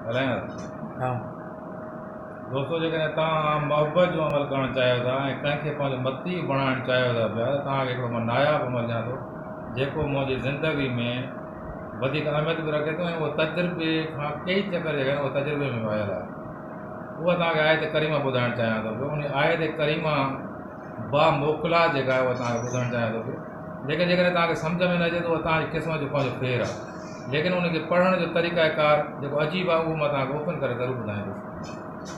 ॻाल्हायां हाँ दोस्तों, जेकॾहिं तव्हां मोहबत जो अमल करणु चाहियो था ऐं कंहिंखे पंहिंजो मती बणाइणु चाहियो था पिया, त तव्हांखे हिकिड़ो मां नायाबु अमल ॾियां थो जेको मुंहिंजी ज़िंदगी में वधीक अहमियत बि रखे थो ऐं उहो तजुर्बे खां कई चकर जेका आहिनि उहो तजुर्बे में आयल आहे। उहा तव्हांखे आयत करीमा ॿुधाइणु चाहियां थो पियो। उन आयत करीमा बा मोकिला जेका आहे उहा तव्हांखे ॿुधाइणु चाहियां थो पियो। लेकिन जेकॾहिं तव्हांखे सम्झ में न अचे त उहा तव्हांजी क़िस्मत जो पंहिंजो फेर आहे। लेकिन उनखे पढ़ण जो तरीक़ाकार जेको अजीब आहे उहो मां तव्हांखे ओपन करे ज़रूरु ॿुधाईंदुसि।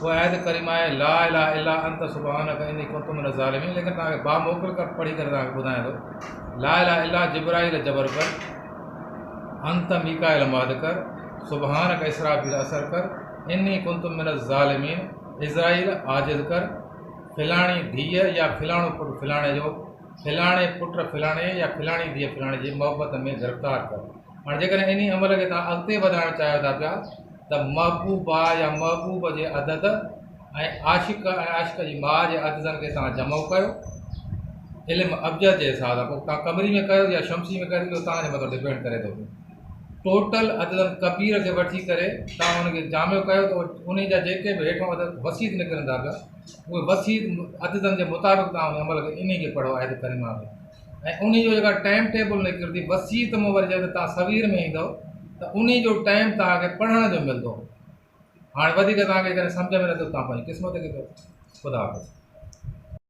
उहा आयत करीमा आहे ला इलाहा इल्ला अंत सुब्हानक इन्नी कुन्तु मिनज़ ज़ालिमीन। लेकिन तव्हांखे बा मोकिल कर पढ़ी करे तव्हांखे ॿुधायां थो। ला इलाहा इल्ला जिब्राइल जबर कर, अंत मीकाइल माद कर, सुब्हानक इसराफील असर कर, इन्नी कुन्तु मिनज़ ज़ालिमीन इज़राइल आजिज़ कर, फिलाणी धीअ या फिलाणो पुटु फिलाणे जो, फिलाणे पुटु फिलाणे या फिलाणी धीअ फिलाणे जी मोहबत में गिरफ़्तार कर। हाणे जेकॾहिं इन अमल खे तव्हां अॻिते वधाइणु चाहियो था पिया त महबूबा या महबूब जे अदद ऐं आशिक़ ऐं आशिक़ जी माउ जे अददनि खे तव्हां जमो कयो इल्मु अबजद जे हिसाब सां। पोइ तव्हां कमरी में कयो या शमसी में कयो, इहो तव्हांजे मथां डिपेंड करे थो। टोटल अददनि कबीर खे वठी करे तव्हां हुनखे जामियो कयो त उन जा जेके बि हेठों अदद वसीत निकिरंदा पिया, उहे वसीत अददनि जे मुताबिक़ तव्हां उन अमल खे इन खे पढ़ो आयत करीमा में। ऐं उन जो जेका टाइम टेबल निकिरंदी वसीत में वरी जॾहिं तव्हां सवीर में ईंदव त उन जो टाइम तव्हांखे पढ़ण जो मिलंदो। हाणे वधीक तव्हांखे कॾहिं सम्झ में नथो, तव्हां पंहिंजी क़िस्मत खे कयो। ख़ुदा हाफ़िज़।